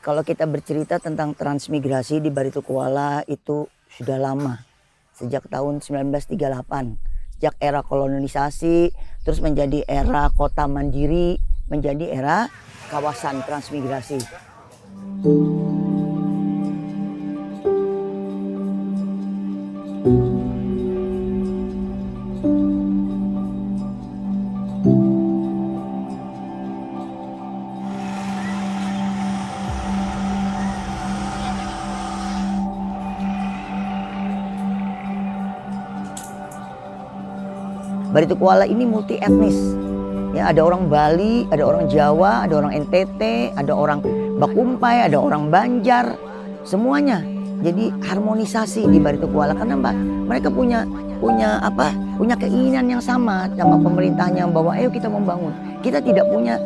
Kalau kita bercerita tentang transmigrasi di Baritokuala itu sudah lama, sejak tahun 1938. Sejak era kolonisasi, terus menjadi era kota mandiri, menjadi era kawasan transmigrasi. Baritokuala ini multi etnis. Ya, ada orang Bali, ada orang Jawa, ada orang NTT, ada orang Bakumpai, ada orang Banjar, semuanya. Jadi harmonisasi di Baritokuala karena mereka punya keinginan yang sama pemerintahnya bahwa ayo kita membangun. Kita tidak punya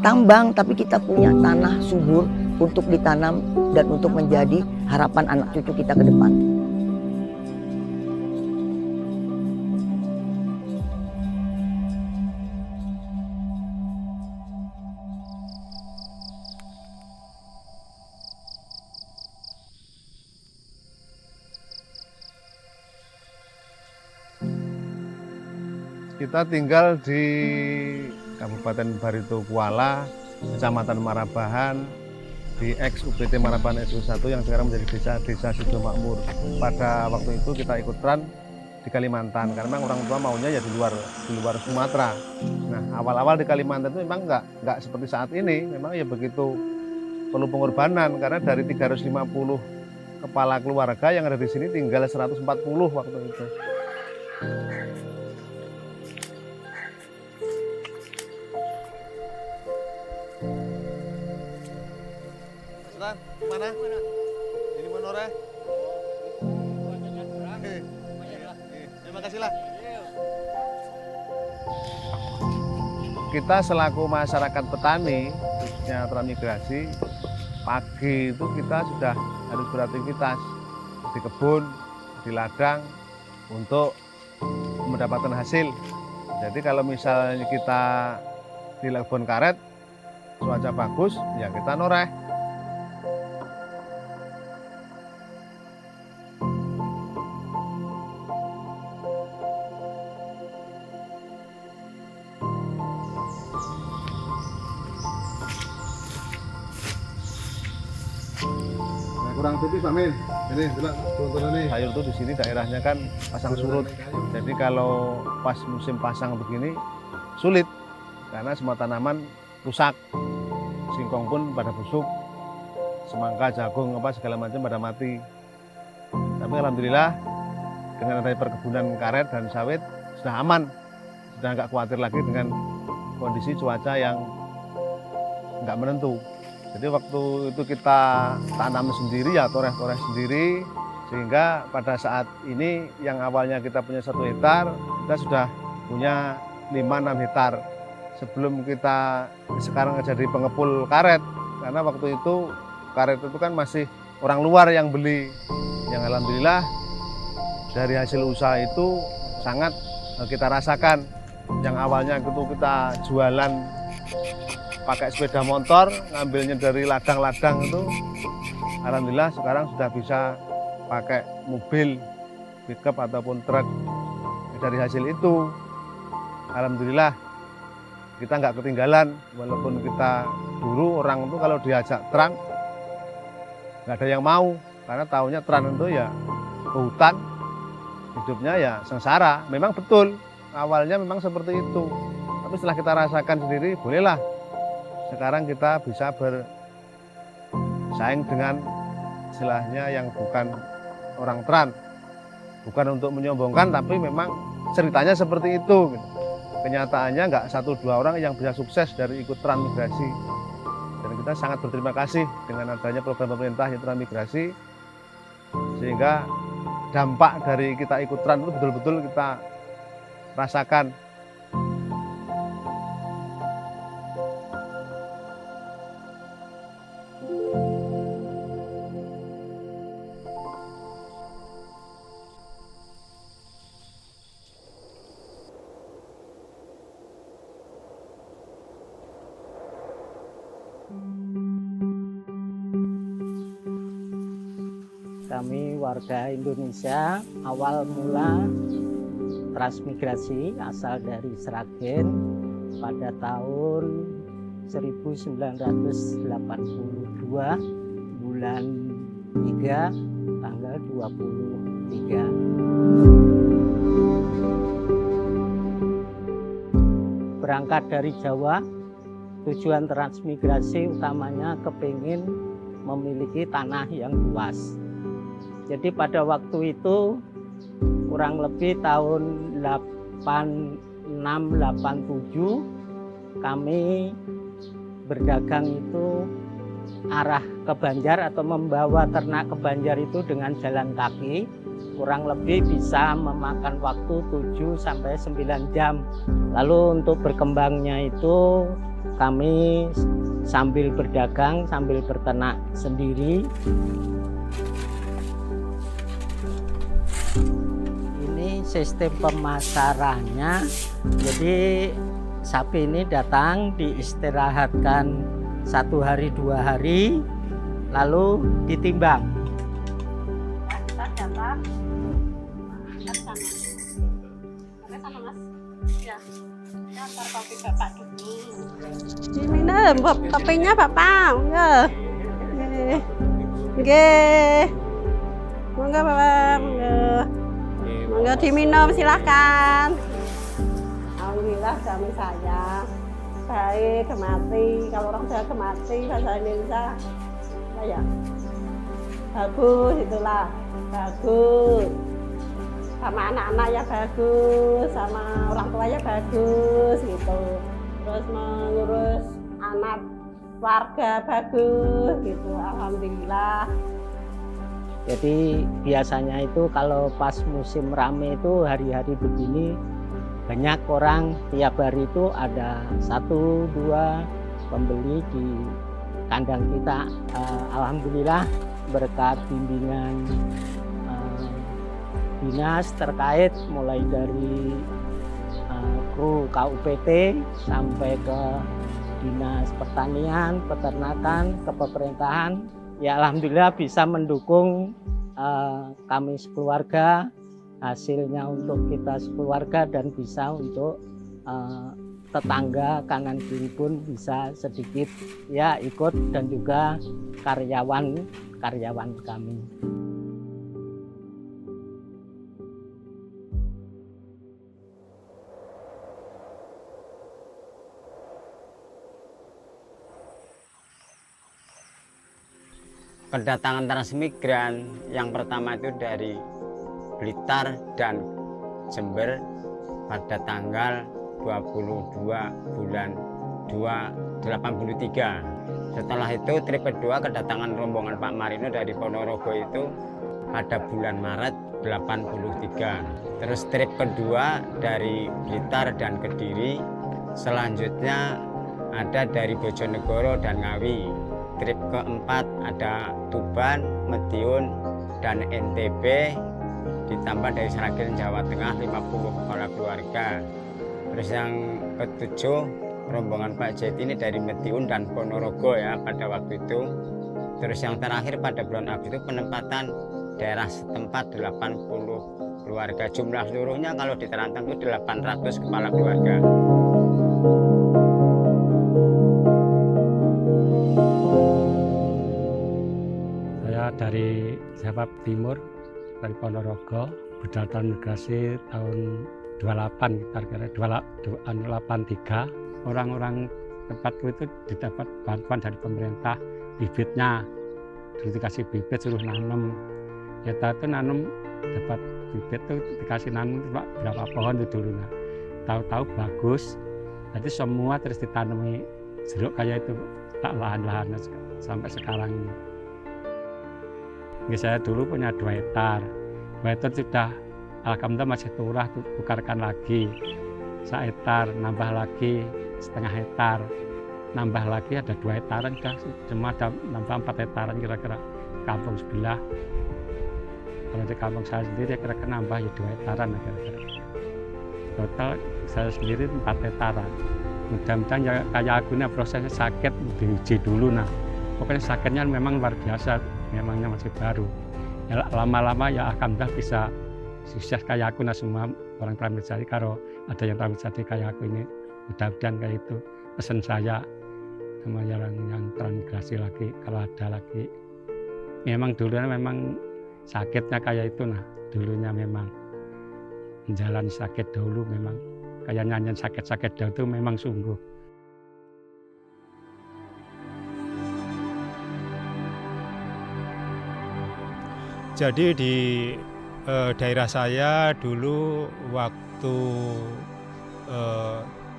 tambang tapi kita punya tanah subur untuk ditanam dan untuk menjadi harapan anak cucu kita ke depan. Kita tinggal di Kabupaten Baritokuala, Kecamatan Marabahan, di ex-UPT Marabahan SU1 yang sekarang menjadi desa Sidomakmur. Pada waktu itu kita ikut tran di Kalimantan karena memang orang tua maunya ya di luar Sumatera. Nah, awal-awal di Kalimantan itu memang nggak seperti saat ini, memang ya begitu perlu pengorbanan karena dari 350 kepala keluarga yang ada di sini tinggal 140 waktu itu. Mana? Ini Monore. Terima kasih lah. Kita selaku masyarakat petani, khususnya transmigrasi, pagi itu kita sudah harus beraktivitas di kebun, di ladang untuk mendapatkan hasil. Jadi kalau misalnya kita di kebun karet, cuaca bagus, ya kita noreh. Kurang tipis Pak Min. Ini turun nih. Sayur tuh di sini daerahnya kan pasang surut. Jadi kalau pas musim pasang begini sulit karena semua tanaman rusak. Singkong pun pada busuk. Semangka, jagung apa segala macam pada mati. Tapi alhamdulillah dengan adanya perkebunan karet dan sawit sudah aman. Sudah nggak khawatir lagi dengan kondisi cuaca yang nggak menentu. Jadi waktu itu kita tanam sendiri ya toreh-toreh sendiri sehingga pada saat ini yang awalnya kita punya 1 hektar kita sudah punya 5-6 hektar sebelum kita sekarang jadi pengepul karet karena waktu itu karet itu kan masih orang luar yang beli yang alhamdulillah dari hasil usaha itu sangat kita rasakan yang awalnya itu kita jualan pakai sepeda motor, ngambilnya dari ladang-ladang itu, alhamdulillah sekarang sudah bisa pakai mobil, pickup ataupun truk. Dari hasil itu, alhamdulillah kita nggak ketinggalan, walaupun kita dulu orang itu kalau diajak tran, nggak ada yang mau, karena tahunya tran itu ya ke hutan, hidupnya ya sengsara. Memang betul, awalnya memang seperti itu. Tapi setelah kita rasakan sendiri, bolehlah. Sekarang kita bisa bersaing dengan istilahnya yang bukan orang tran. Bukan untuk menyombongkan, tapi memang ceritanya seperti itu. Kenyataannya nggak 1-2 orang yang bisa sukses dari ikut transmigrasi. Dan kita sangat berterima kasih dengan adanya program pemerintah yang transmigrasi. Sehingga dampak dari kita ikut tran itu betul-betul kita rasakan. kami warga Indonesia awal mula transmigrasi asal dari Sragen pada tahun 1982 bulan 3 tanggal 23. Berangkat dari Jawa, tujuan transmigrasi utamanya kepingin memiliki tanah yang luas. Jadi pada waktu itu kurang lebih tahun 86-87 kami berdagang itu arah ke Banjar atau membawa ternak ke Banjar itu dengan jalan kaki. Kurang lebih bisa memakan waktu 7-9 jam. Lalu untuk berkembangnya itu kami sambil berdagang, sambil berternak sendiri. Ini sistem pemasarannya. Jadi sapi ini datang diistirahatkan 1 hari 2 hari, lalu ditimbang. Ini topinya Bapak, enggak? Nggih. Monggo Bapak, monggo diminum silahkan. Alhamdulillah suami saya baik, gemati. Kalau orang Jawa gemati, bahasa Indonesia ya bagus, itulah bagus. Sama anak-anak ya bagus, sama orang tua ya bagus gitu. Terus mengurus anak warga bagus gitu, alhamdulillah. Jadi biasanya itu kalau pas musim rame itu hari-hari begini banyak orang, tiap hari itu ada 1-2 pembeli di kandang kita. Alhamdulillah berkat bimbingan dinas terkait mulai dari kru KUPT sampai ke dinas pertanian, peternakan, ke pemerintahan, ya alhamdulillah bisa mendukung kami sekeluarga, hasilnya untuk kita sekeluarga dan bisa untuk tetangga kanan kiri pun bisa sedikit ya ikut, dan juga karyawan kami. Kedatangan transmigran yang pertama itu dari Blitar dan Jember pada tanggal 22 bulan 2 83. Setelah itu trip kedua kedatangan rombongan Pak Marino dari Ponorogo itu pada bulan Maret 83. Terus trip kedua dari Blitar dan Kediri, selanjutnya ada dari Bojonegoro dan Ngawi. Trip keempat ada Tuban, Madiun, dan NTB, ditambah dari Sragen Jawa Tengah 50 kepala keluarga. Terus yang ketujuh rombongan Pak Jait ini dari Madiun dan Ponorogo ya pada waktu itu. Terus yang terakhir pada bulan Agustus itu penempatan daerah setempat 80 keluarga. Jumlah seluruhnya kalau diterantang itu 800 kepala keluarga. Dari Jawa Timur, dari Ponorogo, berdatang migrasi tahun 28, kira-kira 83. Orang-orang tempatku itu didapat bantuan dari pemerintah, bibitnya dulu dikasih bibit, suruh nanam. Kita itu nanam, dapat bibit itu dikasih nanam berapa pohon itu dulunya. Tahu-tahu bagus, jadi semua terus ditanami jeruk kayak itu, tak lahan-lahan sampai sekarang ini. Saya dulu punya 2 hektar. 2 hektar sudah alhamdulillah masih turah, tukarkan lagi 1 hektar, nambah lagi setengah hektar, nambah lagi ada 2 hektaran, cuma ada nambah 4 hektaran kira-kira kampung sebelah. Kalau di kampung saya sendiri kira-kira nambah ya 2 hektaran kira-kira. Total saya sendiri 4 hektaran. Mudah-mudahan ya kayak aku ini prosesnya sakit diuji dulu. Pokoknya sakitnya memang luar biasa. Memangnya masih baru. Ya, lama-lama ya alhamdulillah bisa sukses kayak aku. Nah semua orang transmigrasi kalau ada yang transmigrasi kayak aku ini mudah-mudahan kayak itu pesan saya sama yang transmigrasi lagi kalau ada lagi. Memang dulunya memang sakitnya kayak itu, nah dulunya memang menjalani sakit dahulu, memang kayak nyanyian sakit-sakit dahulu itu memang sungguh. Jadi di daerah saya dulu waktu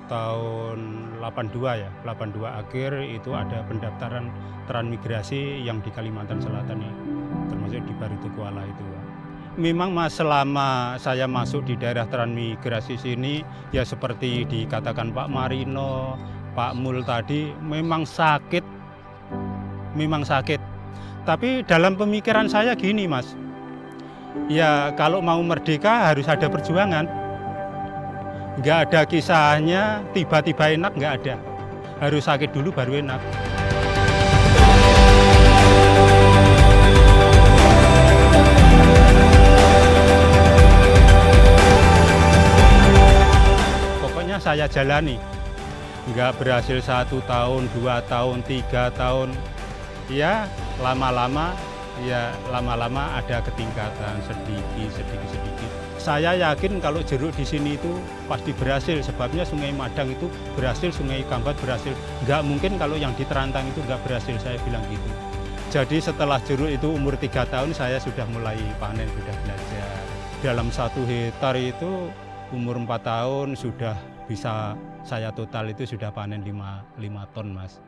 tahun 82 ya, 82 akhir itu ada pendaftaran transmigrasi yang di Kalimantan Selatan ya, termasuk di Baritokuala itu. Memang selama saya masuk di daerah transmigrasi sini ya seperti dikatakan Pak Marino, Pak Mul tadi memang sakit. Tapi dalam pemikiran saya gini Mas, ya kalau mau merdeka harus ada perjuangan. Nggak ada kisahnya tiba-tiba enak, nggak ada. Harus sakit dulu baru enak. Pokoknya saya jalani. Nggak berhasil 1 tahun, 2 tahun, 3 tahun. Ya lama-lama ada ketingkatan sedikit. Saya yakin kalau jeruk di sini itu pasti berhasil, sebabnya Sungai Madang itu berhasil, Sungai Kambat berhasil. Nggak mungkin kalau yang di Terantang itu nggak berhasil, saya bilang gitu. Jadi setelah jeruk itu umur 3 tahun saya sudah mulai panen, sudah belajar. Dalam 1 hektar itu umur 4 tahun sudah bisa saya total itu sudah panen 5 ton Mas.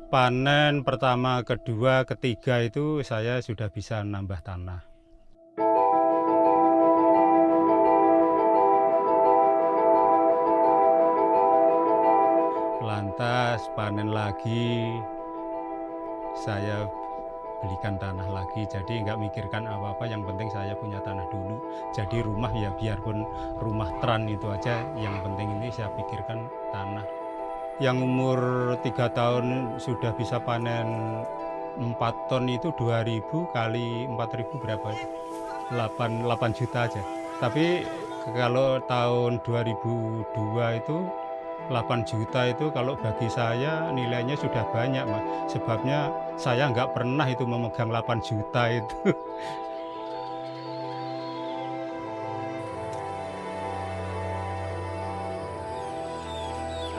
Panen pertama, kedua, ketiga itu saya sudah bisa nambah tanah. Lantas panen lagi, saya belikan tanah lagi. Jadi nggak mikirkan apa-apa, yang penting saya punya tanah dulu. Jadi rumah ya biarpun rumah tran itu aja, yang penting ini saya pikirkan tanah. Yang umur 3 tahun sudah bisa panen 4 ton itu 2.000 kali 4.000 berapa? 8 juta aja. Tapi kalau tahun 2002 itu 8 juta itu kalau bagi saya nilainya sudah banyak Mas. Sebabnya saya nggak pernah itu memegang 8 juta itu.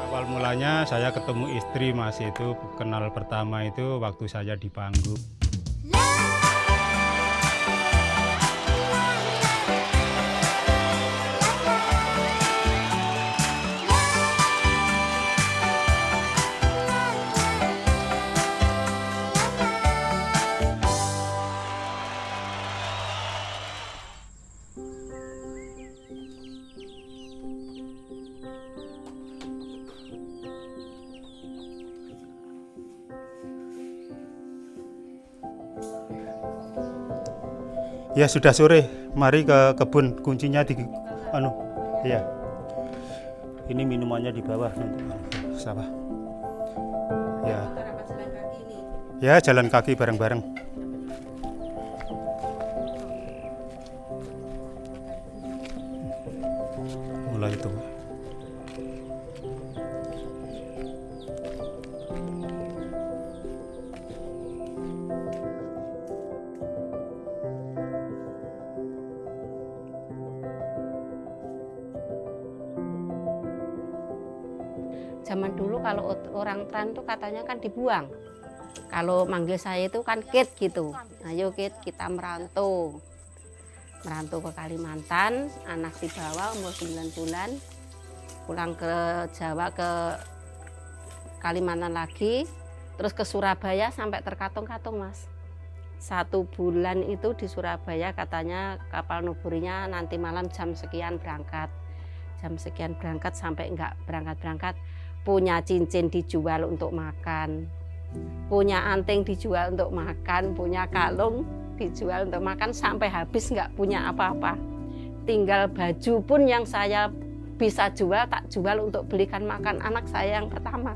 Awal mulanya saya ketemu istri Mas, itu kenal pertama itu waktu saya di Panggung. Ya sudah sore, mari ke kebun, kuncinya di ya. Ini minumannya di bawah nanti sawah. Ya. Ya jalan kaki bareng-bareng. Mulai itu. Zaman dulu kalau orang Tran tuh katanya kan dibuang. Kalau manggil saya itu kan Kit gitu. Ayo Kit, kita merantau. Merantau ke Kalimantan, anak dibawa umur 9 bulan. Pulang ke Jawa, ke Kalimantan lagi. Terus ke Surabaya sampai terkatung-katung Mas. 1 bulan itu di Surabaya katanya kapal nuburinya nanti malam jam sekian berangkat. Jam sekian berangkat sampai enggak berangkat-berangkat. Punya cincin dijual untuk makan, punya anting dijual untuk makan, punya kalung dijual untuk makan sampai habis nggak punya apa-apa. Tinggal baju pun yang saya bisa jual, tak jual untuk belikan makan anak saya yang pertama.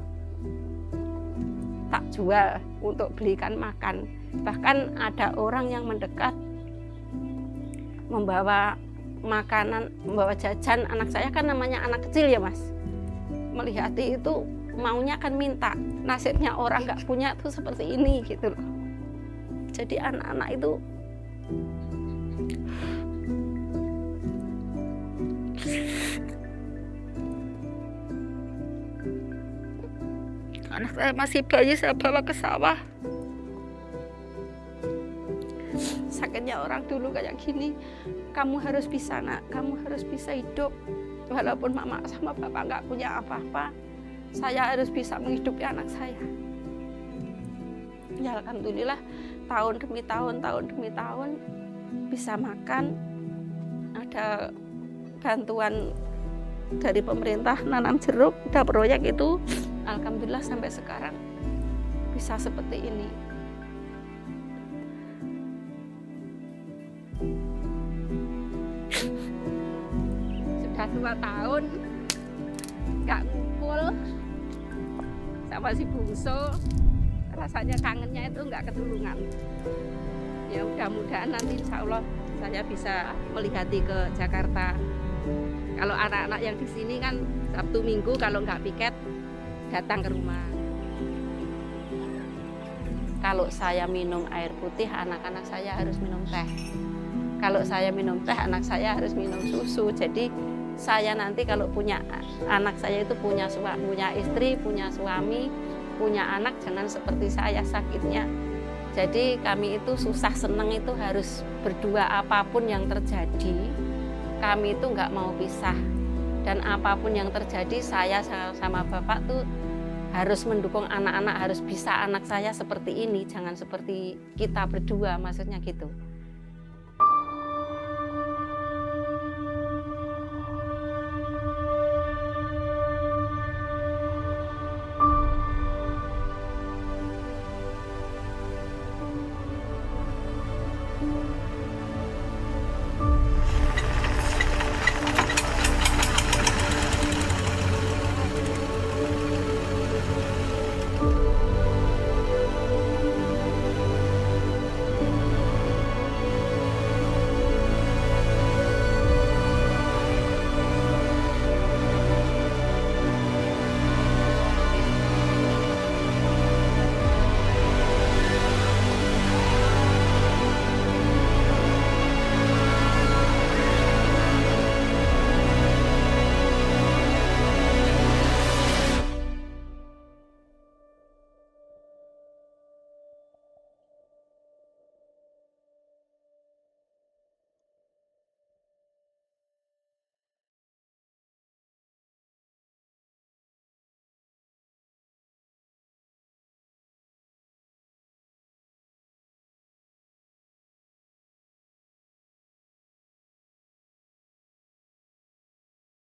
Tak jual untuk belikan makan. Bahkan ada orang yang mendekat membawa makanan, membawa jajan anak saya, kan namanya anak kecil ya Mas. Melihat itu maunya kan minta. Nasibnya orang nggak punya tuh seperti ini gitu loh. Jadi anak-anak itu anak saya masih bayi, saya bawa ke sawah. Sakitnya orang dulu kayak gini, kamu harus bisa nak, kamu harus bisa hidup. Walaupun mama sama bapak nggak punya apa-apa, saya harus bisa menghidupi anak saya. Ya alhamdulillah, tahun demi tahun bisa makan. Ada bantuan dari pemerintah nanam jeruk, ada proyek itu. Alhamdulillah sampai sekarang bisa seperti ini. Sudah 2 tahun nggak ngumpul sama si bungsu, rasanya kangennya itu nggak ketulungan. Ya mudah-mudahan nanti insya Allah saya bisa melihati ke Jakarta. Kalau anak-anak yang di sini kan Sabtu Minggu kalau nggak piket datang ke rumah. Kalau saya minum air putih, anak-anak saya harus minum teh. Kalau saya minum teh, anak saya harus minum susu. Jadi saya nanti kalau punya anak saya itu punya istri, punya suami, punya anak, jangan seperti saya sakitnya. Jadi kami itu susah seneng itu harus berdua, apapun yang terjadi, kami itu nggak mau pisah. Dan apapun yang terjadi, saya sama bapak tuh harus mendukung anak-anak, harus bisa anak saya seperti ini, jangan seperti kita berdua, maksudnya gitu.